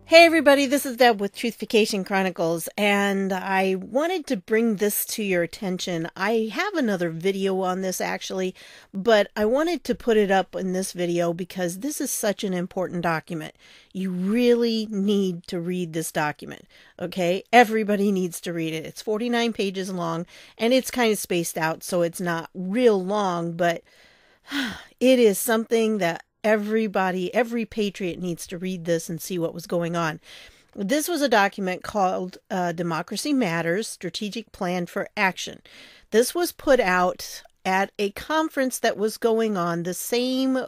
Hey everybody, this is Deb with Truthification Chronicles, and I wanted to bring this to your attention. I have another video on this actually, but I wanted to put it up in this video because this is such an important document. You really need to read this document, okay? Everybody needs to read it. It's 49 pages long, and it's kind of spaced out, so it's not real long, but it is something that every patriot needs to read this and see what was going on. This was a document called Democracy Matters, Strategic Plan for Action. This was put out at a conference that was going on the same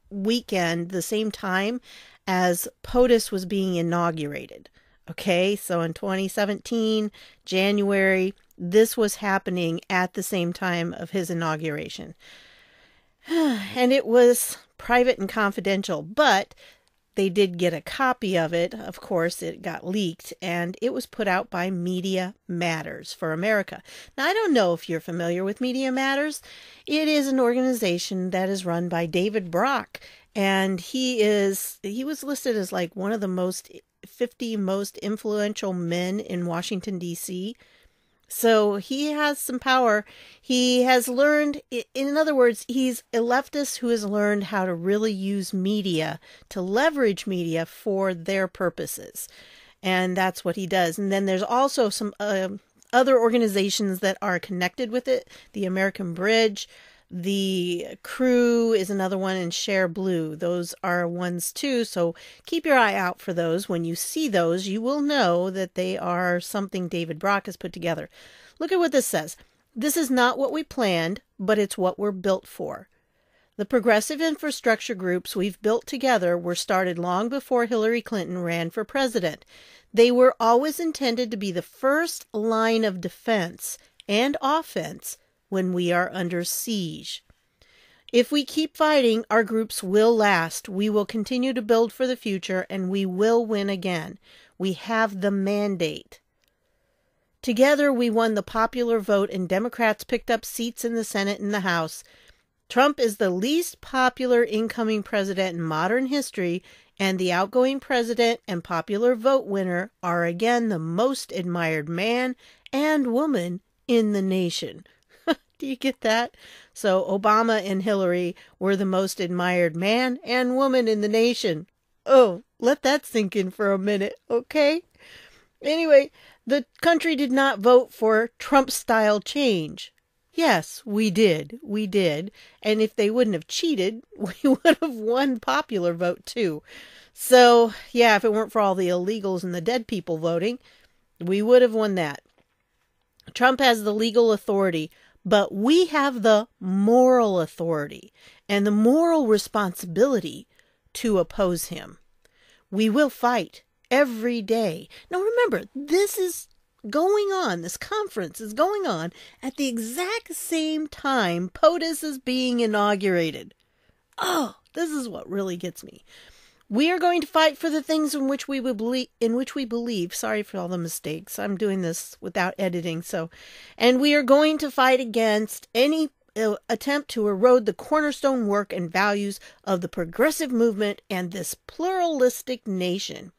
weekend, the same time as POTUS was being inaugurated. Okay, so in 2017, January, this was happening at the same time of his inauguration. And it was private and confidential, but they did get a copy of it. Of course, it got leaked, and it was put out by Media Matters for America. Now, I don't know if you're familiar with Media Matters. It is an organization that is run by David Brock, and he was listed as like one of the 50 most influential men in Washington, D.C., so he has some power. He has learned, in other words, he's a leftist who has learned how to really use media, to leverage media for their purposes. And that's what he does. And then there's also some other organizations that are connected with it. The American Bridge, the Coup is another one, and Share Blue. Those are ones too. So keep your eye out for those. When you see those, you will know that they are something David Brock has put together. Look at what this says. This is not what we planned, but it's what we're built for. The progressive infrastructure groups we've built together were started long before Hillary Clinton ran for president. They were always intended to be the first line of defense and offense when we are under siege. If we keep fighting, our groups will last. We will continue to build for the future, and we will win again. We have the mandate. Together, we won the popular vote, and Democrats picked up seats in the Senate and the House. Trump is the least popular incoming president in modern history, and the outgoing president and popular vote winner are again the most admired man and woman in the nation. Do you get that? So Obama and Hillary were the most admired man and woman in the nation. Oh, let that sink in for a minute, okay? Anyway, the country did not vote for Trump-style change. Yes, we did. We did. And if they wouldn't have cheated, we would have won popular vote too. So, yeah, if it weren't for all the illegals and the dead people voting, we would have won that. Trump has the legal authority, but we have the moral authority and the moral responsibility to oppose him. We will fight every day. Now remember, this is going on, this conference is going on at the exact same time POTUS is being inaugurated. Oh, this is what really gets me. We are going to fight for the things in which we believe. Sorry for all the mistakes. I'm doing this without editing. And we are going to fight against any attempt to erode the cornerstone work and values of the progressive movement and this pluralistic nation.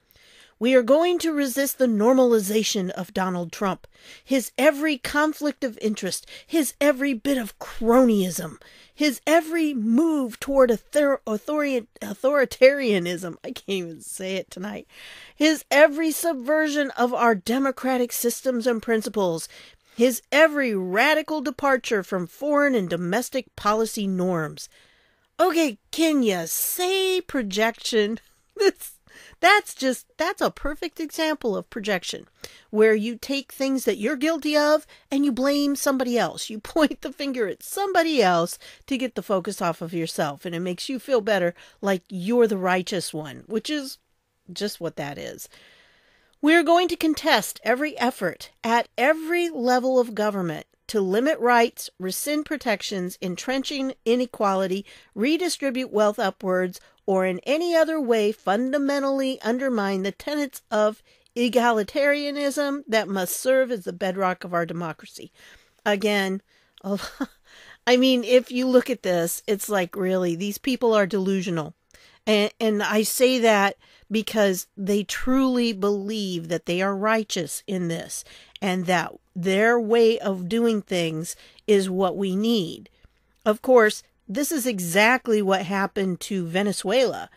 We are going to resist the normalization of Donald Trump, his every conflict of interest, his every bit of cronyism, his every move toward authoritarianism. I can't even say it tonight. His every subversion of our democratic systems and principles, his every radical departure from foreign and domestic policy norms. Okay, can you say projection? That's a perfect example of projection, where you take things that you're guilty of and you blame somebody else. You point the finger at somebody else to get the focus off of yourself, and it makes you feel better, like you're the righteous one, which is just what that is. We're going to contest every effort at every level of government to limit rights, rescind protections, entrenching inequality, redistribute wealth upwards, or in any other way fundamentally undermine the tenets of egalitarianism that must serve as the bedrock of our democracy. Again, I mean, if you look at this, it's like, really, these people are delusional. And I say that because they truly believe that they are righteous in this and that their way of doing things is what we need. Of course, this is exactly what happened to Venezuela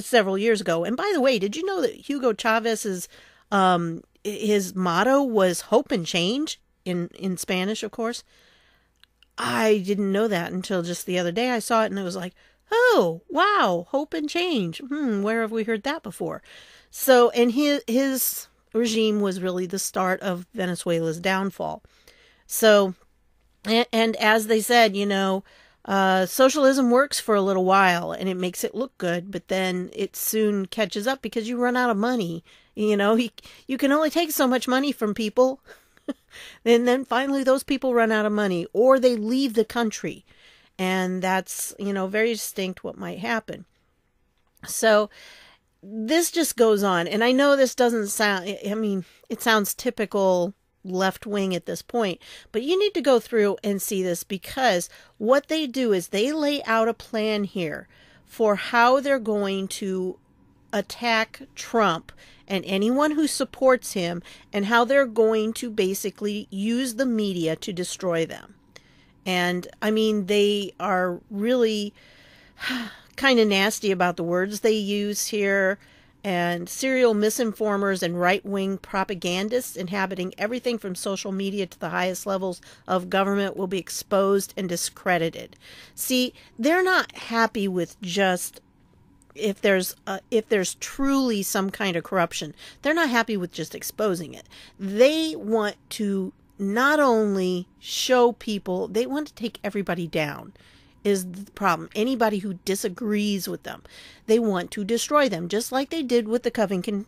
several years ago. And by the way, did you know that Hugo Chavez's his motto was hope and change in Spanish, of course? I didn't know that until just the other day. I saw it and it was like, oh, wow, hope and change. Where have we heard that before? So, and his regime was really the start of Venezuela's downfall. So, and as they said, socialism works for a little while and it makes it look good, but then it soon catches up because you run out of money. You can only take so much money from people. And then finally those people run out of money or they leave the country. And that's, very distinct what might happen. So this just goes on. And I know this doesn't sound, it sounds typical left wing at this point, but you need to go through and see this, because what they do is they lay out a plan here for how they're going to attack Trump and anyone who supports him, and how they're going to basically use the media to destroy them. And they are really kind of nasty about the words they use here. And serial misinformers and right-wing propagandists inhabiting everything from social media to the highest levels of government will be exposed and discredited. See, they're not happy with just if there's truly some kind of corruption. They're not happy with just exposing it. They want to not only show people, they want to take everybody down. Is the problem. Anybody who disagrees with them, they want to destroy them, just like they did with the Covington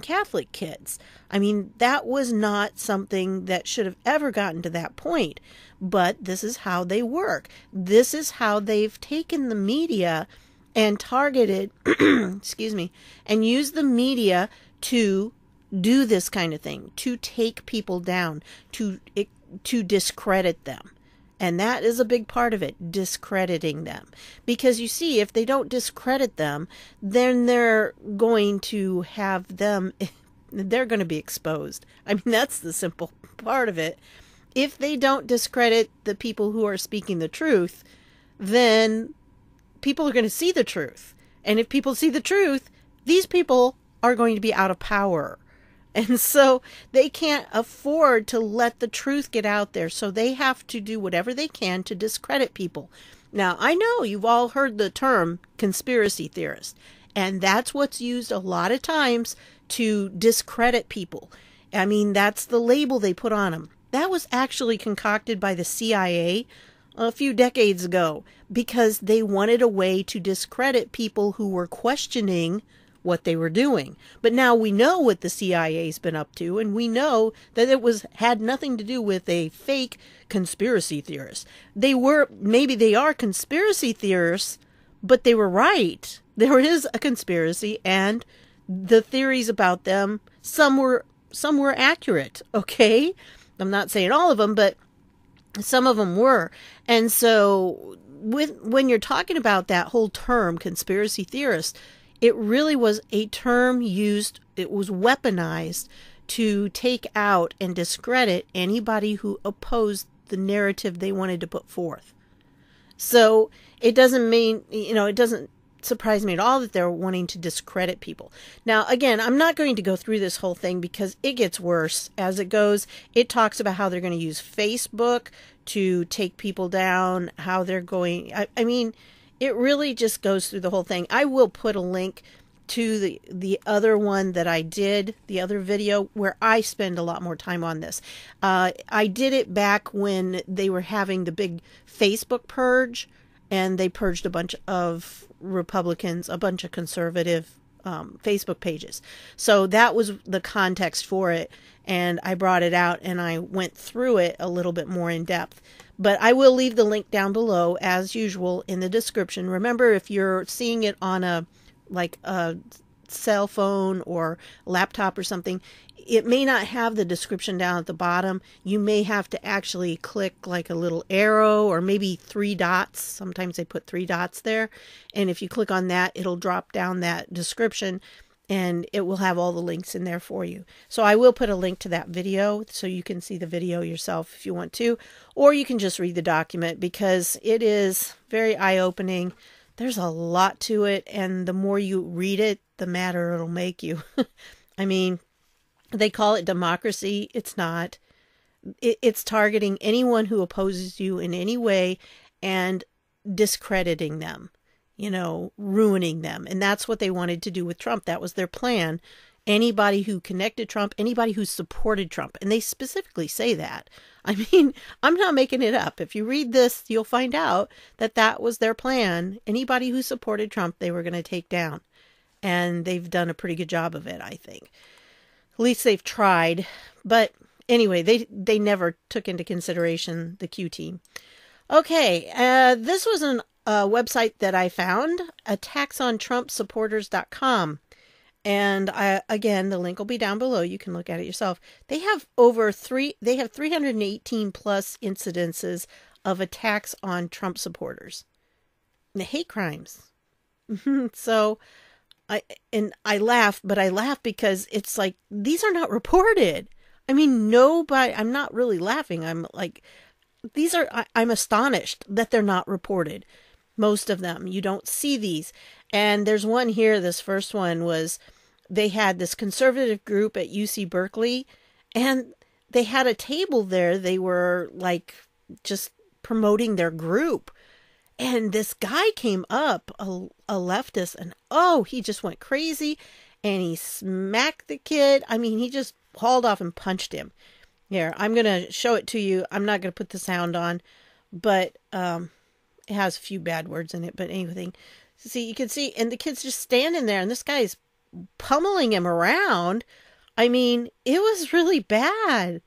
Catholic kids. That was not something that should have ever gotten to that point, but this is how they work. This is how they've taken the media and targeted, excuse me, and used the media to do this kind of thing, to take people down, to discredit them. And that is a big part of it, discrediting them. Because you see, if they don't discredit them, then they're going to have them, they're going to be exposed. That's the simple part of it. If they don't discredit the people who are speaking the truth, then people are going to see the truth. And if people see the truth, these people are going to be out of power. And so they can't afford to let the truth get out there. So they have to do whatever they can to discredit people. Now, I know you've all heard the term conspiracy theorist, and that's what's used a lot of times to discredit people. That's the label they put on them. That was actually concocted by the CIA a few decades ago because they wanted a way to discredit people who were questioning what they were doing. But now we know what the CIA's been up to, and we know that it had nothing to do with a fake conspiracy theorist. Maybe they are conspiracy theorists, but they were right. There is a conspiracy, and the theories about them, some were accurate, okay? I'm not saying all of them, but some of them were. And so when you're talking about that whole term, conspiracy theorist, it really was a term used, it was weaponized to take out and discredit anybody who opposed the narrative they wanted to put forth. So it doesn't mean, it doesn't surprise me at all that they're wanting to discredit people. Now, again, I'm not going to go through this whole thing because it gets worse as it goes. It talks about how they're going to use Facebook to take people down, how they're going, it really just goes through the whole thing. I will put a link to the other one that I did, the other video, where I spend a lot more time on this. I did it back when they were having the big Facebook purge, and they purged a bunch of Republicans, a bunch of conservative Facebook pages. So that was the context for it, and I brought it out and I went through it a little bit more in depth. But I will leave the link down below, as usual, in the description. Remember, if you're seeing it on a cell phone or laptop or something, it may not have the description down at the bottom. You may have to actually click like a little arrow or maybe 3 dots. Sometimes they put 3 dots there. And if you click on that, it'll drop down that description. and it will have all the links in there for you. So I will put a link to that video so you can see the video yourself if you want to, or you can just read the document because it is very eye-opening. There's a lot to it, and the more you read it, the madder it'll make you. I mean, they call it democracy. It's not. It's targeting anyone who opposes you in any way and discrediting them, ruining them. And that's what they wanted to do with Trump. That was their plan. Anybody who connected Trump, anybody who supported Trump. And they specifically say that. I mean, I'm not making it up. If you read this, you'll find out that that was their plan. Anybody who supported Trump, they were going to take down. And they've done a pretty good job of it, I think. At least they've tried. But anyway, they never took into consideration the Q team. Okay, this was a website that I found, attacksonTrumpSupporters.com. And again, the link will be down below. You can look at it yourself. They have 318 plus incidences of attacks on Trump supporters. The hate crimes. So I laugh, but I laugh because it's like, these are not reported. I mean, nobody, I'm not really laughing. I'm like, I'm astonished that they're not reported. Most of them, you don't see these. And there's one here, this first one was, they had this conservative group at UC Berkeley, and they had a table there. They were like just promoting their group. And this guy came up, a leftist, and he just went crazy, and he smacked the kid. I mean, he just hauled off and punched him. Here, I'm going to show it to you. I'm not going to put the sound on, but it has a few bad words in it, but anything. See, you can see, and the kid's just standing there, and this guy's pummeling him around. I mean, it was really bad.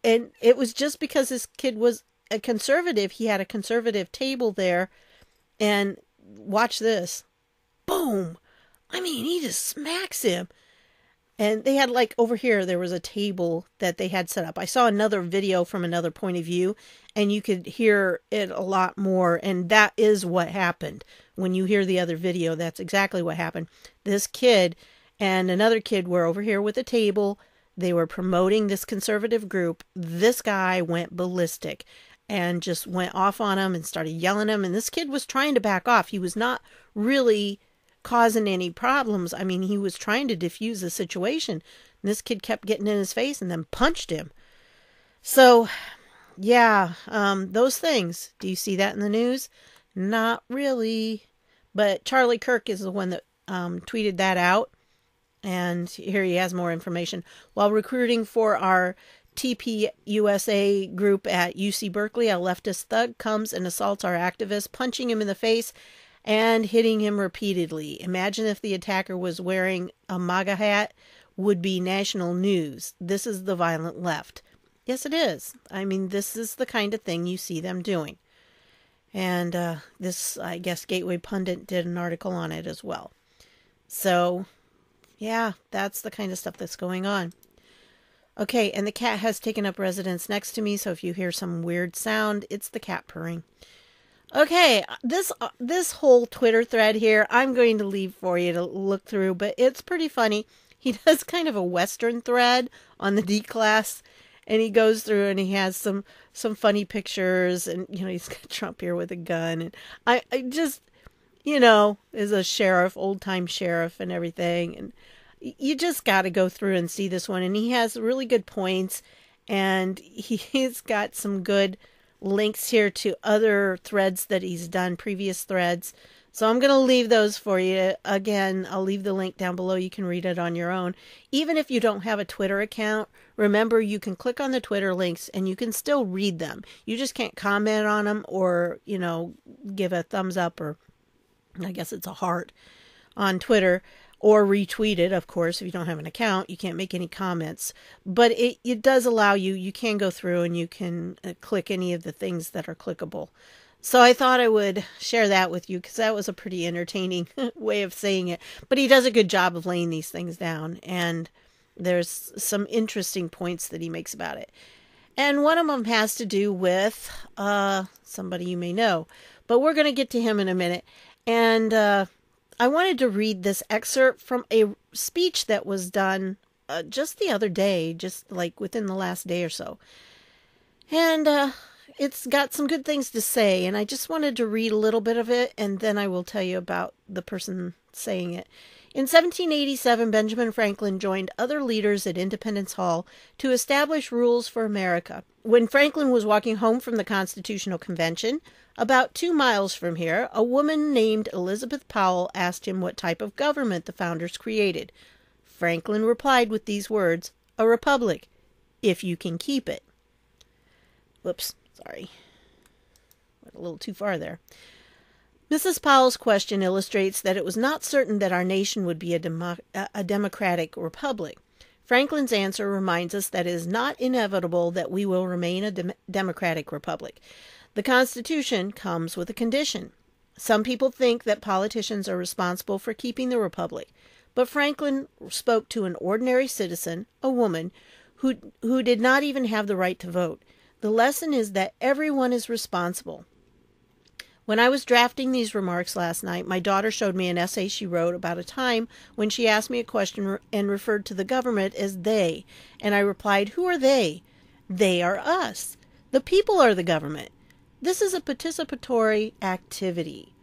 And it was just because this kid was a conservative. He had a conservative table there, and watch this. Boom. I mean, he just smacks him. And they had, like, over here, there was a table that they had set up. I saw another video from another point of view, and you could hear it a lot more. And that is what happened. When you hear the other video, that's exactly what happened. This kid and another kid were over here with a table. They were promoting this conservative group. This guy went ballistic and just went off on him and started yelling at him. And this kid was trying to back off. He was not really causing any problems. I mean, he was trying to diffuse the situation. And this kid kept getting in his face and then punched him. So, yeah, those things. Do you see that in the news? Not really. But Charlie Kirk is the one that tweeted that out. And here he has more information. While recruiting for our TPUSA group at UC Berkeley, a leftist thug comes and assaults our activist, punching him in the face and hitting him repeatedly. Imagine if the attacker was wearing a MAGA hat, would be national news. This is the violent left. Yes, it is. I mean, this is the kind of thing you see them doing. And this, I guess, Gateway Pundit did an article on it as well. So, yeah, that's the kind of stuff that's going on. Okay, and the cat has taken up residence next to me, so if you hear some weird sound, it's the cat purring. Okay, this whole Twitter thread here, I'm going to leave for you to look through, but it's pretty funny. He does kind of a Western thread on the D-Class, and he goes through and he has some funny pictures, and, he's got Trump here with a gun, and I just, is a sheriff, old-time sheriff and everything, and you just got to go through and see this one, and he has really good points, and he's got some good links here to other threads that he's done, previous threads. So I'm going to leave those for you. Again, I'll leave the link down below. You can read it on your own. Even if you don't have a Twitter account, remember you can click on the Twitter links and you can still read them. You just can't comment on them or, give a thumbs up, or I guess it's a heart on Twitter, or retweet it. Of course, if you don't have an account, you can't make any comments, but it does allow you can go through and you can click any of the things that are clickable. So I thought I would share that with you because that was a pretty entertaining way of saying it, but he does a good job of laying these things down, and there's some interesting points that he makes about it. And one of them has to do with somebody you may know, but we're going to get to him in a minute. And I wanted to read this excerpt from a speech that was done just the other day, just like within the last day or so. And it's got some good things to say, and I just wanted to read a little bit of it, and then I will tell you about the person saying it. In 1787, Benjamin Franklin joined other leaders at Independence Hall to establish rules for America. When Franklin was walking home from the Constitutional Convention, about 2 miles from here, a woman named Elizabeth Powell asked him what type of government the founders created. Franklin replied with these words, "A republic, if you can keep it." Whoops, sorry. Went a little too far there. Mrs. Powell's question illustrates that it was not certain that our nation would be a democratic republic. Franklin's answer reminds us that it is not inevitable that we will remain a democratic republic. The Constitution comes with a condition. Some people think that politicians are responsible for keeping the republic, but Franklin spoke to an ordinary citizen, a woman, who did not even have the right to vote. The lesson is that everyone is responsible. When I was drafting these remarks last night, my daughter showed me an essay she wrote about a time when she asked me a question and referred to the government as they, and I replied, "Who are they?" "They are us. The people are the government." This is a participatory activity.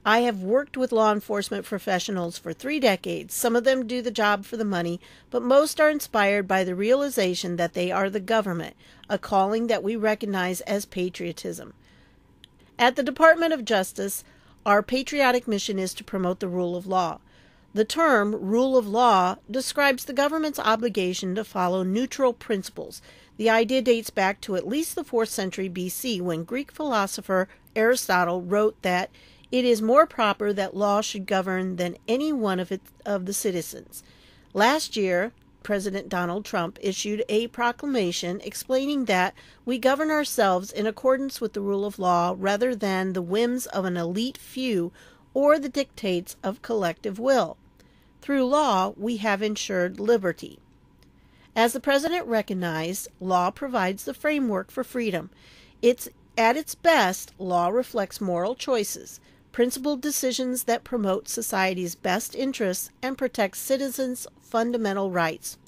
I have worked with law enforcement professionals for 3 decades. Some of them do the job for the money, but most are inspired by the realization that they are the government, a calling that we recognize as patriotism. At the Department of Justice, our patriotic mission is to promote the rule of law. The term rule of law describes the government's obligation to follow neutral principles. The idea dates back to at least the 4th century BC, when Greek philosopher Aristotle wrote that it is more proper that law should govern than any one of the citizens. Last year, President Donald Trump issued a proclamation explaining that we govern ourselves in accordance with the rule of law rather than the whims of an elite few or the dictates of collective will. Through law, we have ensured liberty. As the president recognized, law provides the framework for freedom. At its best, law reflects moral choices, principled decisions that promote society's best interests and protect citizens' fundamental rights.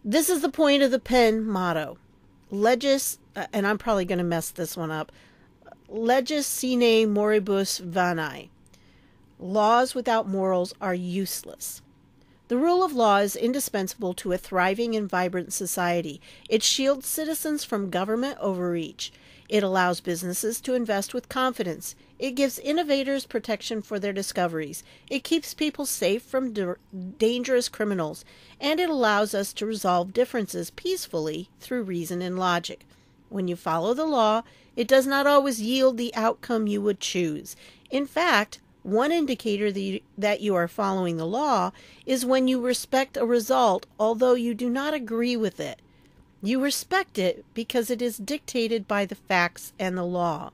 This is the point of the Penn motto. And I'm probably going to mess this one up. Legis sine moribus vanae. Laws without morals are useless. The rule of law is indispensable to a thriving and vibrant society. It shields citizens from government overreach. It allows businesses to invest with confidence. It gives innovators protection for their discoveries. It keeps people safe from dangerous criminals. And it allows us to resolve differences peacefully through reason and logic. When you follow the law, it does not always yield the outcome you would choose. In fact, one indicator that you are following the law is when you respect a result, although you do not agree with it. You respect it because it is dictated by the facts and the law.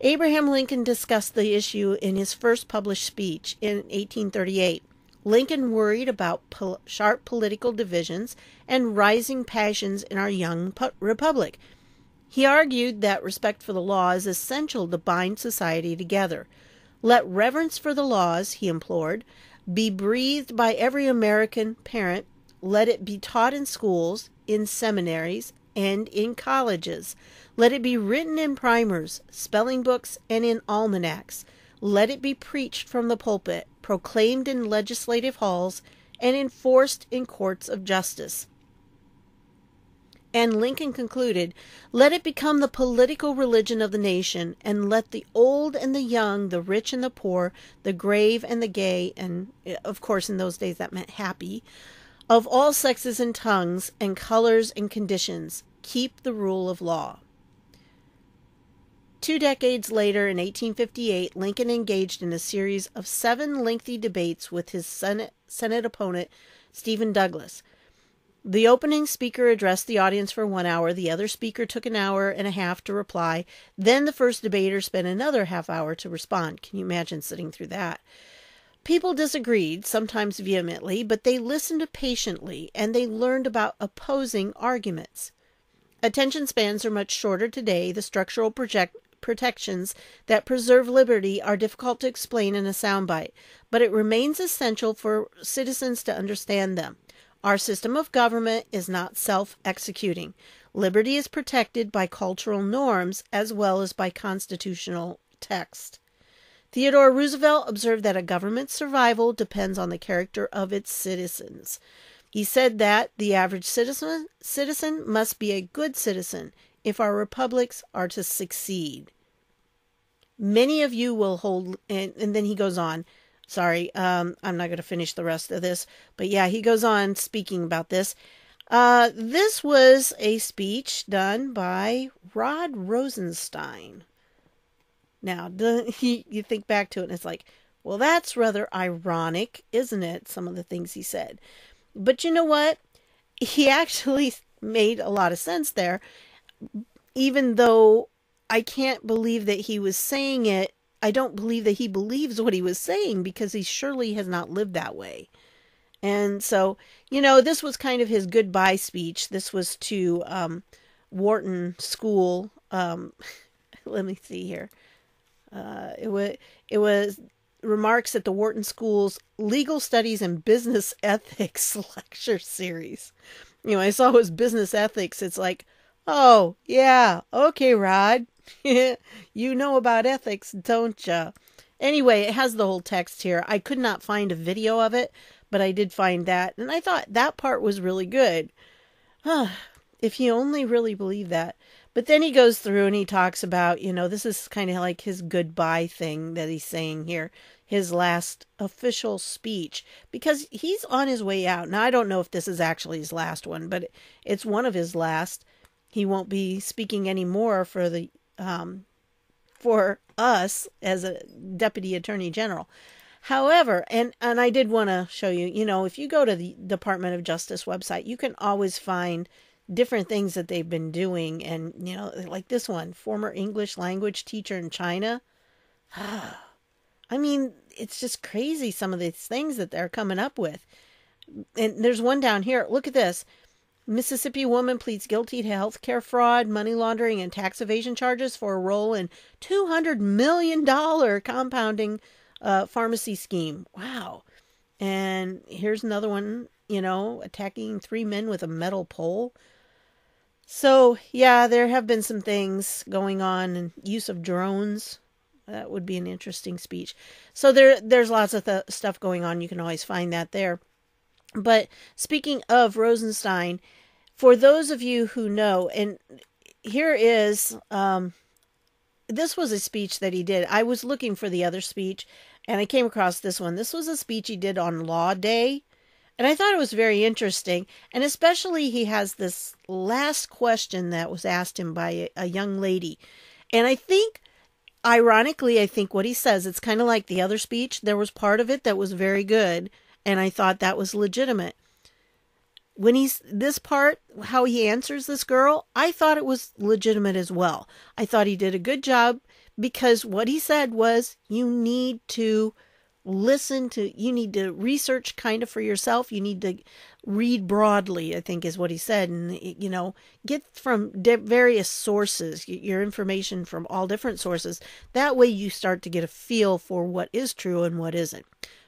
Abraham Lincoln discussed the issue in his first published speech in 1838. Lincoln worried about sharp political divisions and rising passions in our young republic. He argued that respect for the law is essential to bind society together. Let reverence for the laws, he implored, be breathed by every American parent. Let it be taught in schools, in seminaries, and in colleges. Let it be written in primers, spelling books, and in almanacs. Let it be preached from the pulpit, proclaimed in legislative halls, and enforced in courts of justice. And Lincoln concluded, let it become the political religion of the nation, and let the old and the young, the rich and the poor, the grave and the gay, and of course in those days that meant happy, of all sexes and tongues and colors and conditions, keep the rule of law. 2 decades later, in 1858, Lincoln engaged in a series of 7 lengthy debates with his Senate opponent, Stephen Douglas. The opening speaker addressed the audience for 1 hour. The other speaker took an hour and a half to reply. Then the first debater spent another half hour to respond. Can you imagine sitting through that? People disagreed, sometimes vehemently, but they listened patiently, and they learned about opposing arguments. Attention spans are much shorter today. The structural protections that preserve liberty are difficult to explain in a soundbite, but it remains essential for citizens to understand them. Our system of government is not self-executing. Liberty is protected by cultural norms as well as by constitutional text. Theodore Roosevelt observed that a government's survival depends on the character of its citizens. He said that the average citizen must be a good citizen if our republics are to succeed. Many of you will hold, and then he goes on. Sorry, I'm not going to finish the rest of this, but yeah, he goes on speaking about this. This was a speech done by Rod Rosenstein. Now, you think back to it and it's like, well, that's rather ironic, isn't it? Some of the things he said. But you know what? He actually made a lot of sense there, even though I can't believe that he was saying it. I don't believe that he believes what he was saying because he surely has not lived that way. And so, you know, this was kind of his goodbye speech. This was to Wharton School. Let me see here. It was remarks at the Wharton School's Legal Studies and Business Ethics lecture series. You know, I saw his business ethics. It's like, oh, yeah, okay, Rod. You know about ethics, don't you? Anyway, it has the whole text here. I could not find a video of it, but I did find that. And I thought that part was really good. If you only really believe that. But then he goes through and he talks about, you know, this is kind of like his goodbye thing that he's saying here. His last official speech. Because he's on his way out. Now, I don't know if this is actually his last one, but it's one of his last. He won't be speaking anymore for the for us as a Deputy Attorney General. However, and I did want to show you, you know, if you go to the Department of Justice website, you can always find different things that they've been doing. And, you know, like this one, former English language teacher in China. I mean, it's just crazy, some of these things that they're coming up with. And there's one down here. Look at this. Mississippi woman pleads guilty to healthcare fraud, money laundering, and tax evasion charges for a role in $200 million compounding pharmacy scheme. Wow. And here's another one, you know, attacking 3 men with a metal pole. So, yeah, there have been some things going on, and use of drones. That would be an interesting speech. So there's lots of stuff going on. You can always find that there. But speaking of Rosenstein, for those of you who know, and here is, this was a speech that he did. I was looking for the other speech, and I came across this one. This was a speech he did on Law Day, and I thought it was very interesting. And especially he has this last question that was asked him by a young lady. And I think, ironically, I think what he says, it's kind of like the other speech. There was part of it that was very good. And I thought that was legitimate. When this part, how he answers this girl, I thought it was legitimate as well. I thought he did a good job because what he said was you need to you need to research kind of for yourself. You need to read broadly, I think is what he said. And, you know, get from various sources, your information from all different sources. That way you start to get a feel for what is true and what isn't.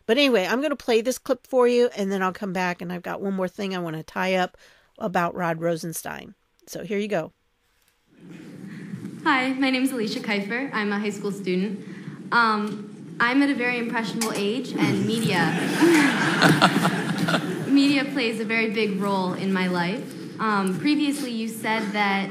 But anyway, I'm going to play this clip for you, and then I'll come back, and I've got one more thing I want to tie up about Rod Rosenstein. So here you go. Hi, my name is Alicia Kiefer. I'm a high school student. I'm at a very impressionable age, and media plays a very big role in my life. Previously, you said that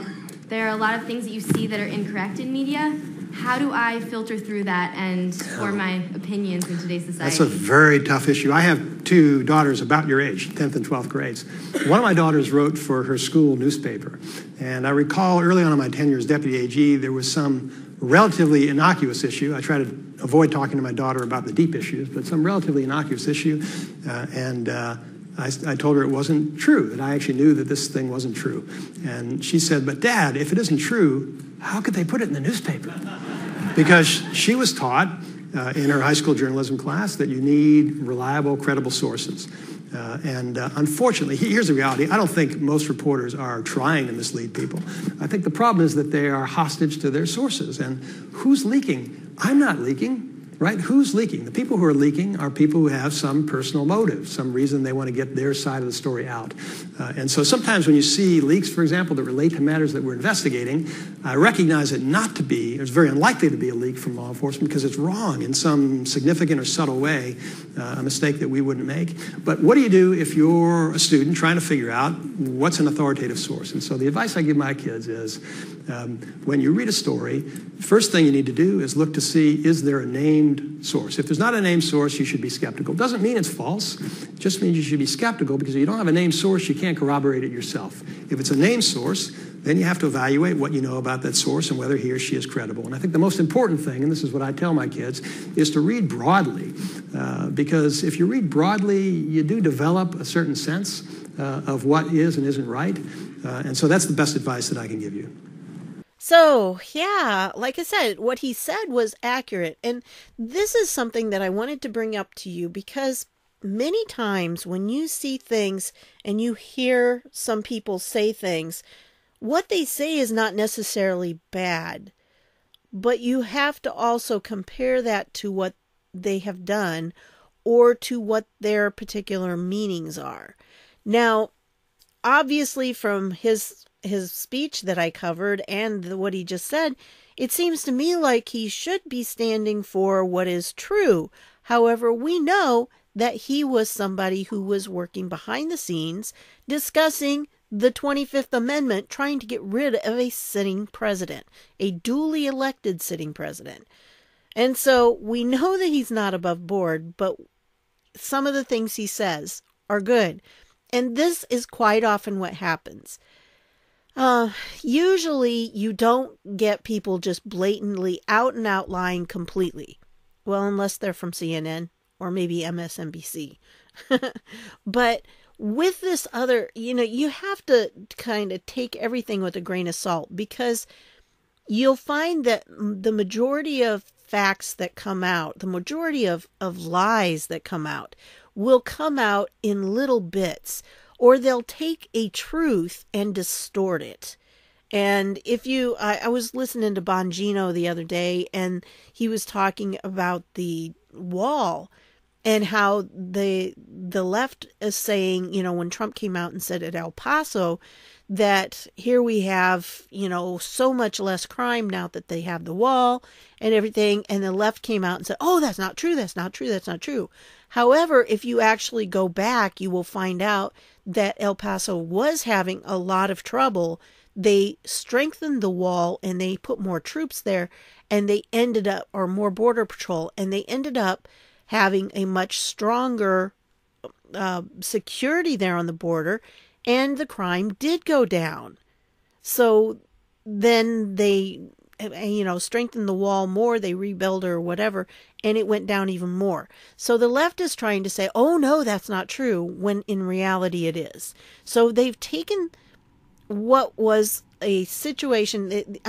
there are a lot of things that you see that are incorrect in media. How do I filter through that and form my opinions in today's society? That's a very tough issue. I have 2 daughters about your age, 10th and 12th grades. One of my daughters wrote for her school newspaper. And I recall early on in my tenure as deputy AG, there was some relatively innocuous issue. I try to avoid talking to my daughter about the deep issues, but some relatively innocuous issue. I told her it wasn't true, that I actually knew that this thing wasn't true. And she said, but Dad, if it isn't true, how could they put it in the newspaper? Because she was taught in her high school journalism class that you need reliable, credible sources. Unfortunately, here's the reality. I don't think most reporters are trying to mislead people. I think the problem is that they are hostage to their sources. And who's leaking? I'm not leaking. Right? Who's leaking? The people who are leaking are people who have some personal motive, some reason they want to get their side of the story out. And so sometimes when you see leaks, for example, that relate to matters that we're investigating, I recognize it not to be, it's very unlikely to be a leak from law enforcement because it's wrong in some significant or subtle way, a mistake that we wouldn't make. But what do you do if you're a student trying to figure out what's an authoritative source? And so the advice I give my kids is when you read a story, first thing you need to do is look to see, is there a named source? If there's not a named source, you should be skeptical. Doesn't mean it's false. It just means you should be skeptical because if you don't have a named source, you can't corroborate it yourself. If it's a named source, then you have to evaluate what you know about that source and whether he or she is credible. And I think the most important thing, and this is what I tell my kids, is to read broadly. Because if you read broadly, you do develop a certain sense of what is and isn't right. And so that's the best advice that I can give you. So, yeah, like I said, what he said was accurate. And this is something that I wanted to bring up to you because many times when you see things and you hear some people say things, what they say is not necessarily bad, but you have to also compare that to what they have done or to what their particular meanings are. Now, obviously from his speech that I covered and what he just said, it seems to me like he should be standing for what is true. However, we know that he was somebody who was working behind the scenes discussing the 25th Amendment, trying to get rid of a sitting president, a duly elected sitting president. And so we know that he's not above board, but some of the things he says are good. And this is quite often what happens. Usually you don't get people just blatantly out and out lying completely. Well, unless they're from CNN or maybe MSNBC. But with this other, you have to kind of take everything with a grain of salt because you'll find that the majority of facts that come out, the majority of lies that come out will come out in little bits. Or they'll take a truth and distort it. And I was listening to Bongino the other day, and he was talking about the wall and how the left is saying, when Trump came out and said at El Paso that here we have, so much less crime now that they have the wall and everything. And the left came out and said, oh, that's not true. That's not true. That's not true. However, if you actually go back, you will find out that El Paso was having a lot of trouble. They strengthened the wall and they put more troops there and they ended up, or more border patrol, and they ended up having a much stronger security there on the border, and the crime did go down. So then they, strengthened the wall more, they rebuilt or whatever, and it went down even more. So the left is trying to say, oh no, that's not true, when in reality it is. So they've taken what was a situation,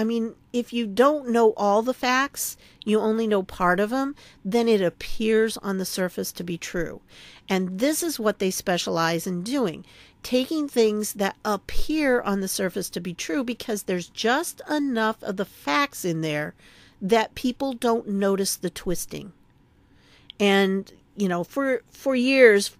if you don't know all the facts, you only know part of them, then it appears on the surface to be true. And this is what they specialize in doing, taking things that appear on the surface to be true because there's just enough of the facts in there that people don't notice the twisting. And, for years,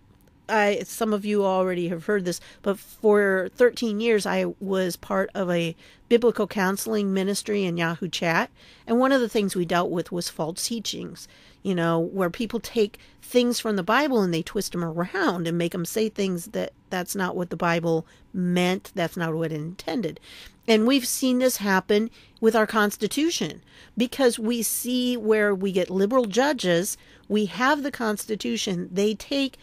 some of you already have heard this, but for 13 years, I was part of a biblical counseling ministry in Yahoo Chat. And one of the things we dealt with was false teachings, where people take things from the Bible and they twist them around and make them say things that's not what the Bible meant. That's not what it intended. And we've seen this happen with our Constitution because we see where we get liberal judges. We have the Constitution. They take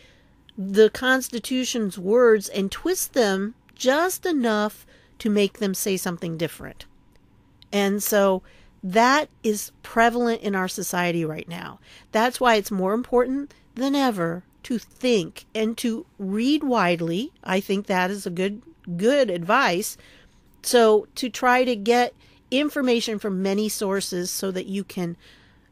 the Constitution's words and twist them just enough to make them say something different. And so that is prevalent in our society right now. That's why it's more important than ever to think and to read widely. I think that is a good advice. So to try to get information from many sources so that you can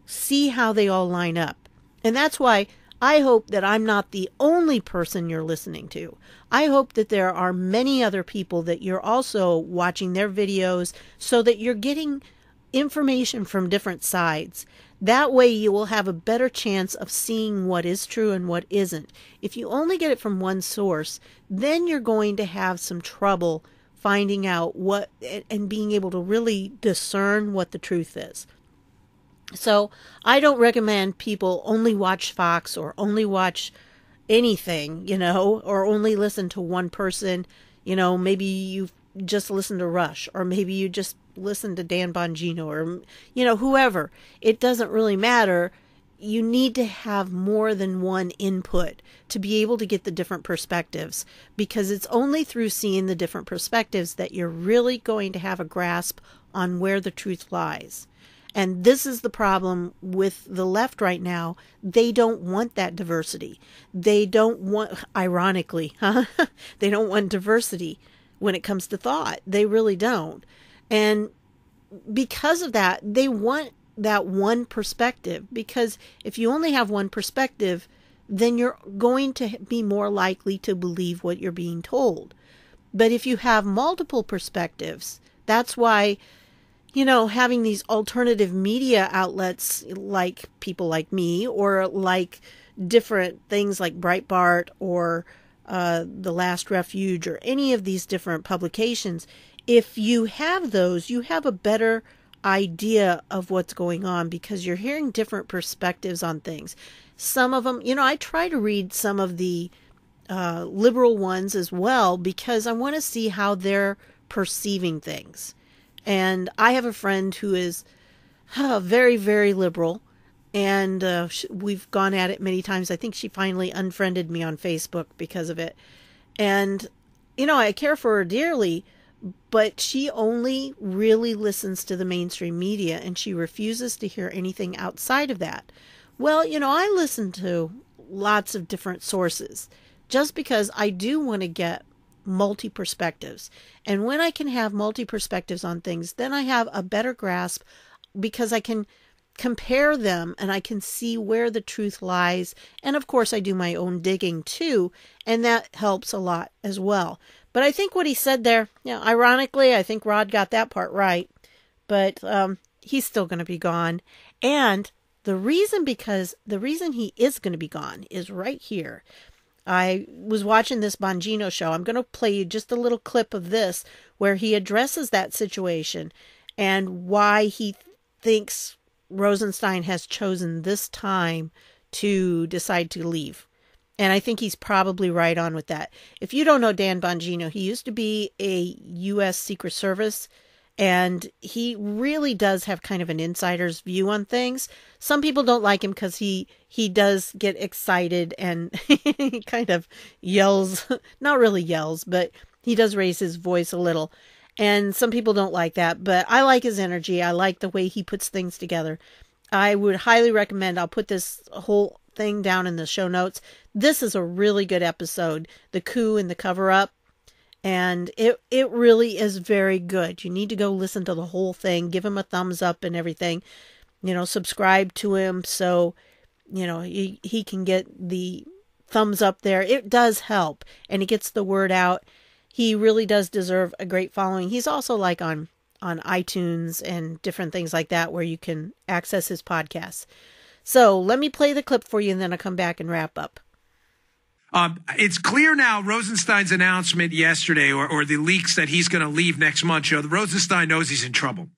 see how they all line up. And that's why I hope that I'm not the only person you're listening to. I hope that there are many other people that you're also watching their videos so that you're getting information from different sides. That way you will have a better chance of seeing what is true and what isn't. If you only get it from one source, then you're going to have some trouble finding out what and being able to really discern what the truth is. So I don't recommend people only watch Fox or only watch anything, or only listen to one person. Maybe you just listen to Rush, or maybe you just listen to Dan Bongino, or, whoever. It doesn't really matter. You need to have more than one input to be able to get the different perspectives, because it's only through seeing the different perspectives that you're really going to have a grasp on where the truth lies. And this is the problem with the left right now. They don't want that diversity. They don't want, ironically, they don't want diversity when it comes to thought. They really don't. And because of that, they want that one perspective, because if you only have one perspective, then you're going to be more likely to believe what you're being told. But if you have multiple perspectives, that's why, having these alternative media outlets like people like me, or like different things like Breitbart or The Last Refuge, or any of these different publications, if you have those, you have a better idea of what's going on, because you're hearing different perspectives on things. Some of them, I try to read some of the liberal ones as well, because I want to see how they're perceiving things. And I have a friend who is very, very liberal, and we've gone at it many times. I think she finally unfriended me on Facebook because of it. And, I care for her dearly, but she only really listens to the mainstream media, and she refuses to hear anything outside of that. Well, I listen to lots of different sources just because I do want to get multi-perspectives. And when I can have multi-perspectives on things, then I have a better grasp, because I can compare them and I can see where the truth lies. And of course, I do my own digging too, and that helps a lot as well. But I think what he said there, ironically, I think Rod got that part right, but he's still going to be gone. And the reason he is going to be gone is right here. I was watching this Bongino show. I'm going to play you just a little clip of this where he addresses that situation and why he thinks Rosenstein has chosen this time to decide to leave. And I think he's probably right on with that. If you don't know Dan Bongino, he used to be a U.S. Secret Service, and he really does have kind of an insider's view on things. Some people don't like him because he does get excited and he kind of yells, not really yells, but he does raise his voice a little. And some people don't like that, but I like his energy. I like the way he puts things together. I would highly recommend, I'll put this whole thing down in the show notes. This is a really good episode, the Coup and the Coverup. And it really is very good. You need to go listen to the whole thing. Give him a thumbs up and everything. Subscribe to him so, he can get the thumbs up there. It does help, and it gets the word out. He really does deserve a great following. He's also like on iTunes and different things like that where you can access his podcasts. So let me play the clip for you, and then I'll come back and wrap up. It's clear now, Rosenstein's announcement yesterday, or the leaks that he's going to leave next month, show that Rosenstein knows he's in trouble.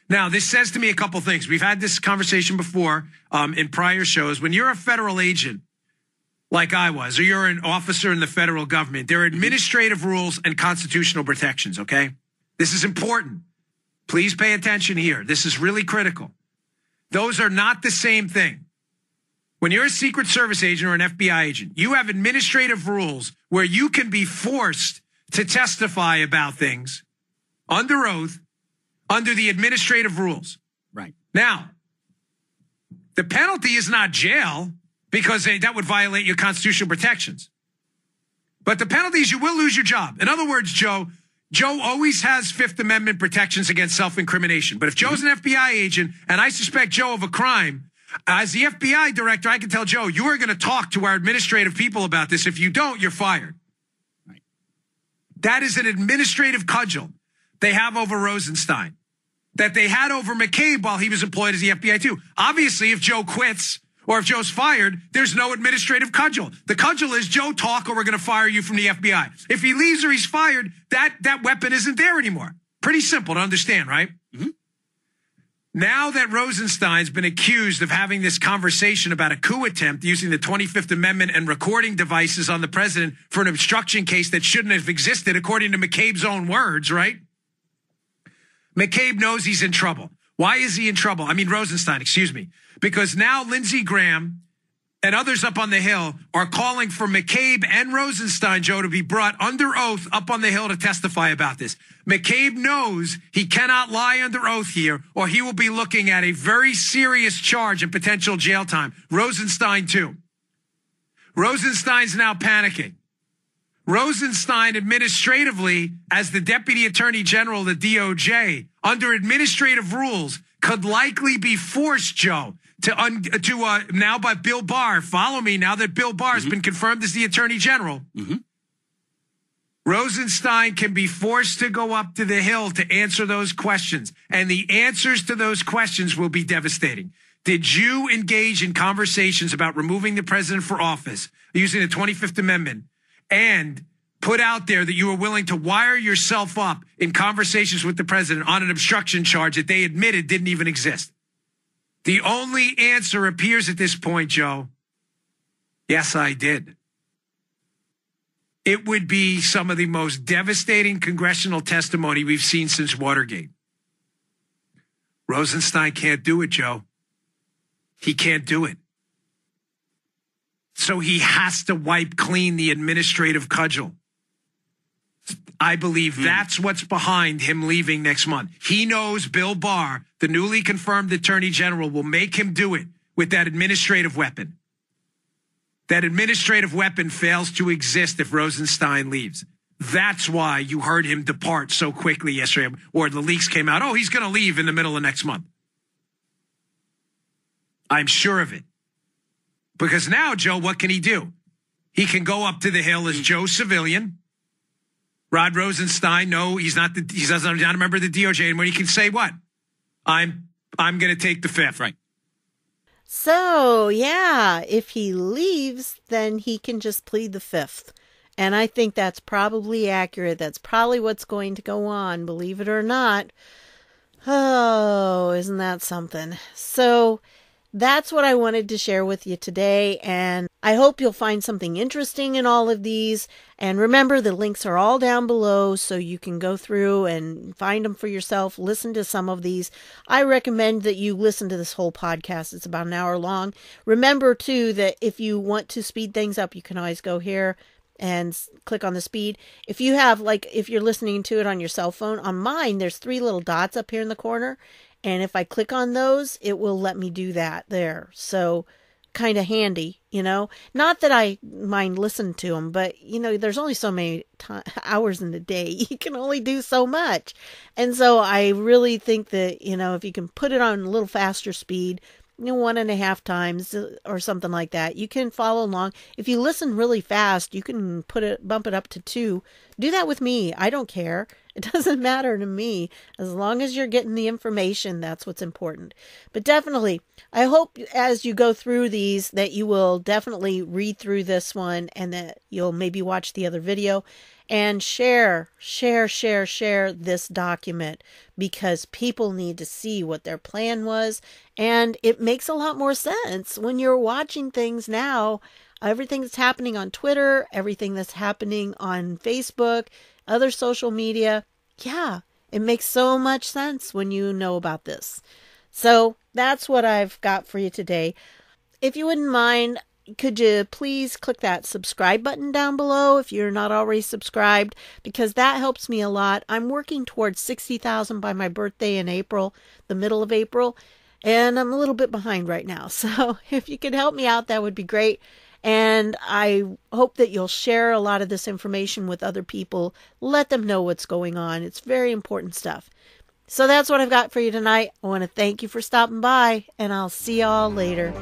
Now, this says to me a couple things. We've had this conversation before in prior shows. When you're a federal agent, like I was, or you're an officer in the federal government, there are administrative rules and constitutional protections, okay? This is important. Please pay attention here. This is really critical. Those are not the same thing. When you're a Secret Service agent or an FBI agent, you have administrative rules where you can be forced to testify about things under oath under the administrative rules. Right. Now, the penalty is not jail, because that would violate your constitutional protections. But the penalty is you will lose your job. In other words, Joe always has Fifth Amendment protections against self-incrimination. But if Joe's an FBI agent and I suspect Joe of a crime, As the FBI director, I can tell Joe, you are going to talk to our administrative people about this. If you don't, you're fired. Right. That is an administrative cudgel they have over Rosenstein that they had over McCabe while he was employed as the FBI too. Obviously, if Joe quits or if Joe's fired, there's no administrative cudgel. The cudgel is Joe talk or we're going to fire you from the FBI. If he leaves or he's fired, that weapon isn't there anymore. Pretty simple to understand, right? Mm-hmm. Now that Rosenstein's been accused of having this conversation about a coup attempt using the 25th Amendment and recording devices on the president for an obstruction case that shouldn't have existed, according to McCabe's own words, right? McCabe knows he's in trouble. Why is he in trouble? I mean, Rosenstein, excuse me. Because now Lindsey Graham and others up on the Hill are calling for McCabe and Rosenstein, Joe, to be brought under oath up on the Hill to testify about this. McCabe knows he cannot lie under oath here, or he will be looking at a very serious charge and potential jail time. Rosenstein, too. Rosenstein's now panicking. Rosenstein administratively, as the Deputy Attorney General of the DOJ, under administrative rules, could likely be forced, Joe, to now by Bill Barr. Follow me now that Bill Barr has been confirmed as the Attorney General. Mm-hmm. Rosenstein can be forced to go up to the Hill to answer those questions, and the answers to those questions will be devastating. Did you engage in conversations about removing the president for office using the 25th Amendment and put out there that you were willing to wire yourself up in conversations with the president on an obstruction charge that they admitted didn't even exist? The only answer appears at this point, Joe, yes, I did. It would be some of the most devastating congressional testimony we've seen since Watergate. Rosenstein can't do it, Joe. He can't do it. So he has to wipe clean the administrative cudgel. I believe that's what's behind him leaving next month. He knows Bill Barr, the newly confirmed Attorney General, will make him do it with that administrative weapon. That administrative weapon fails to exist if Rosenstein leaves. That's why you heard him depart so quickly yesterday, or the leaks came out. Oh, he's going to leave in the middle of next month. I'm sure of it. Because now, Joe, what can he do? He can go up to the Hill as Joe Civilian. Rod Rosenstein, no, he's not a member of the DOJ anymore. He can say what? I'm going to take the fifth. Right. So, yeah, if he leaves, then he can just plead the fifth. And I think that's probably accurate. That's probably what's going to go on, believe it or not. Oh, isn't that something? So that's what I wanted to share with you today, and I hope you'll find something interesting in all of these. And remember, the links are all down below, so you can go through and find them for yourself, listen to some of these. I recommend that you listen to this whole podcast. It's about an hour long. Remember, too, that if you want to speed things up, you can always go here and click on the speed. If you have, if you're listening to it on your cell phone, on mine, there's 3 little dots up here in the corner. And if I click on those, it will let me do that there. So kind of handy, Not that I mind listening to them, but, there's only so many hours in the day. You can only do so much. And so I really think that, if you can put it on a little faster speed, 1.5 times or something like that, you can follow along. If you listen really fast, you can bump it up to 2. Do that with me. I don't care. It doesn't matter to me. As long as you're getting the information, that's what's important. But definitely, I hope as you go through these that you will definitely read through this one and that you'll maybe watch the other video and share this document, because people need to see what their plan was. And it makes a lot more sense when you're watching things now. Everything that's happening on Twitter, everything that's happening on Facebook, other social media. Yeah, it makes so much sense when you know about this. So that's what I've got for you today. If you wouldn't mind, could you please click that subscribe button down below if you're not already subscribed, because that helps me a lot. I'm working towards 60,000 by my birthday in April, the middle of April, and I'm a little bit behind right now. So if you could help me out, that would be great. And I hope that you'll share a lot of this information with other people. Let them know what's going on. It's very important stuff. So that's what I've got for you tonight. I want to thank you for stopping by, and I'll see y'all later.